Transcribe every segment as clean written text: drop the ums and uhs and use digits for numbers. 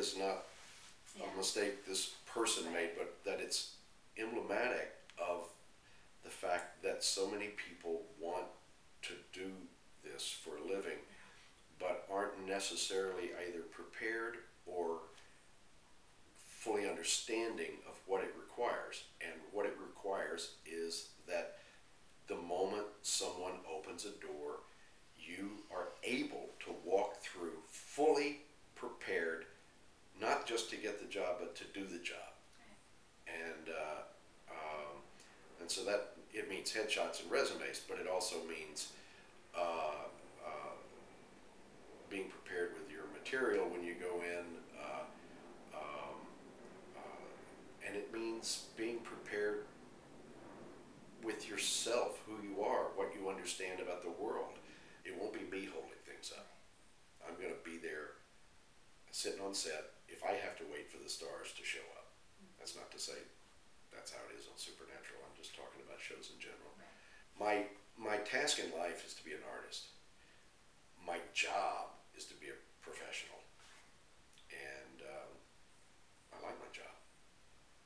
is not a mistake this person made, but that it's emblematic of the fact that so many people want to do this for a living, but aren't necessarily either prepared or fully understanding of what it requires. And what it requires is that the moment someone opens a door, you are able to walk through fully prepared, not just to get the job, but to do the job. And so that it means headshots and resumes, but it also means being prepared with your material when you go in, and it means being prepared with yourself, who you are, what you understand about the world. It won't be me holding things up. I'm going to be there sitting on set if I have to wait for the stars to show up. That's not to say that's how it is on Supernatural. I'm just talking about shows in general. My task in life is to be an artist. My job is to be a professional. And I like my job.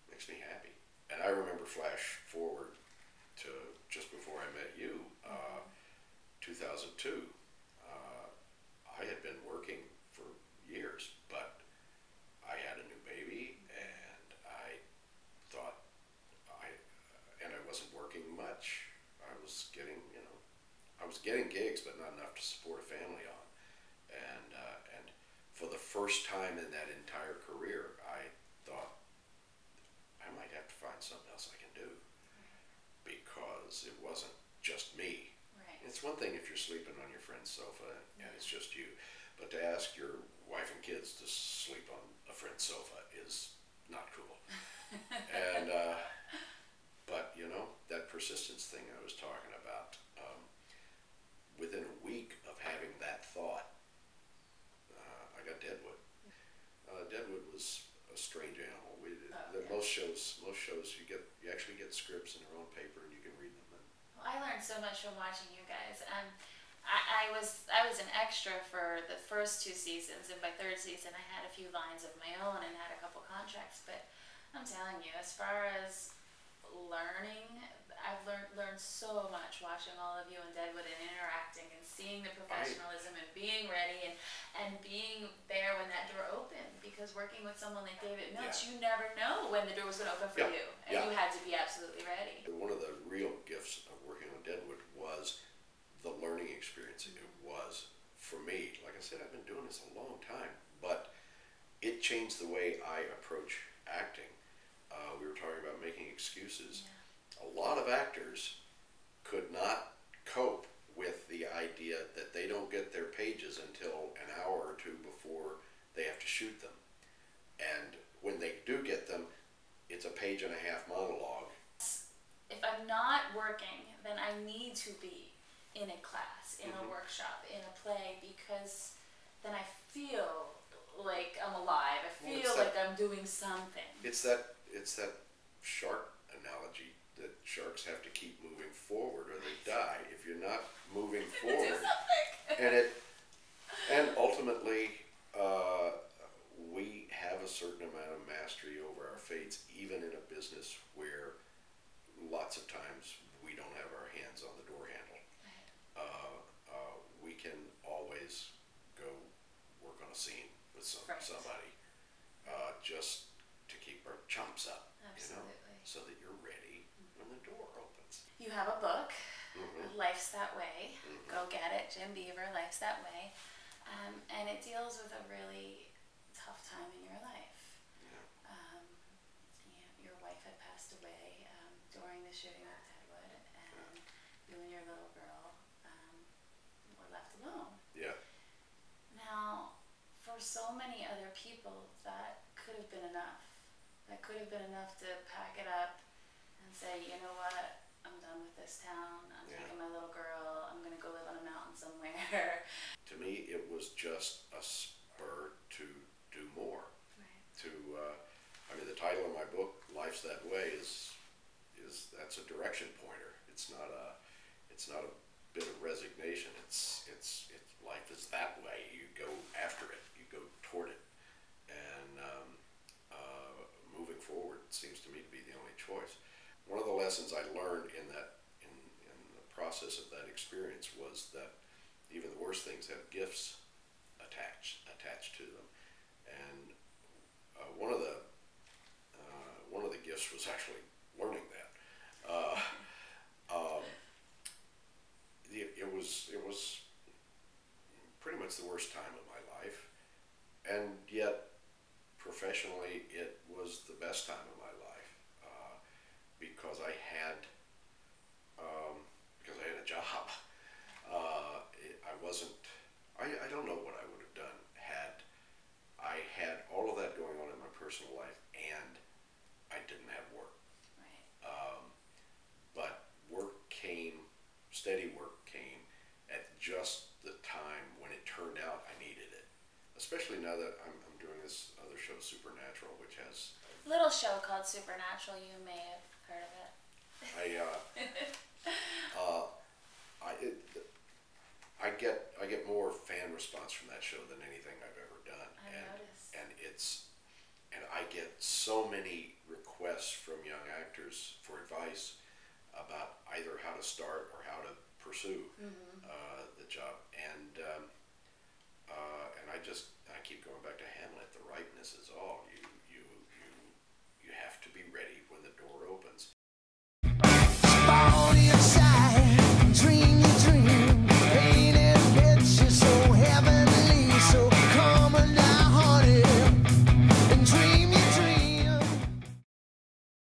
It makes me happy. And I remember flash forward to just before I met you, 2002. I had been working for years, but I had a new baby, and I thought and I wasn't working much. I was getting, I was getting gigs, but not enough to support a family on. And for the first time in that entire career, I thought I might have to find something else I can do, because it wasn't just me. Right. It's one thing if you're sleeping on your friend's sofa and it's just you, but to ask your wife and kids to sleep on a friend's sofa is not cool. And but that persistence thing I was talking about, within a week of having that thought, I got Deadwood. Deadwood was a strange animal. Most shows you actually get scripts in their own paper and you can read them. Well, I learned so much from watching you guys. I was an extra for the first 2 seasons, and by 3rd season I had a few lines of my own and had a couple contracts. But I'm telling you, as far as learning, I've learned so much watching all of you in Deadwood and interacting and seeing the professionalism and being ready and being there when that door opened. Because working with someone like David Milch, you never know when the door was going to open for you, and you had to be absolutely ready. One of the real gifts of working on Deadwood was the learning experience. It was, for me, like I said, I've been doing this a long time, but it changed the way I approach acting. We were talking about making excuses. A lot of actors could not cope with the idea that they don't get their pages until an hour or 2 before they have to shoot them. And when they do get them, it's a 1.5-page monologue. If I'm not working, then I need to be in a class, in a workshop, in a play, because then I feel like I'm alive. I feel like I'm doing something. It's that shark analogy that sharks have to keep moving forward or they die. If you're not moving forward, and ultimately we have a certain amount of mastery over our fates, even in a business where lots of times we don't have our hands on the door handle. We can always go work on a scene with somebody, just to keep our chops up, so that you're ready when the door opens. You have a book, Life's That Way. Go get it, Jim Beaver, Life's That Way. And it deals with a really tough time in your life. Your wife had passed away during the shooting of Deadwood, and you and your little girl were left alone. Now, for so many other people, that could have been enough. That could have been enough to pack it up and say, you know what, I'm done with this town, I'm taking my little girl, I'm going to go live on a mountain somewhere. To me, it was just a spur to do more. The title of my book, Life's That Way, that's a direction pointer. It's not a bit of resignation. It's life is that way. You go after it. You go toward it. And lessons I learned in the process of that experience was that even the worst things have gifts attached to them, and one of the gifts was actually learning that. Uh, um, it was pretty much the worst time of my life, and yet professionally it was the best time of my life, because because I had a job. I wasn't. I don't know what I would have done had I had all of that going on in my personal life and I didn't have work. Right. But steady work came at just the time when it turned out I needed it. Especially now that I'm doing this other show, Supernatural, which has Little show called Supernatural. You may have heard of it. I get more fan response from that show than anything I've ever done, I noticed. and I get so many requests from young actors for advice about either how to start or how to pursue the job, and I keep going back to Hamlet. The rightness is all. You have to be ready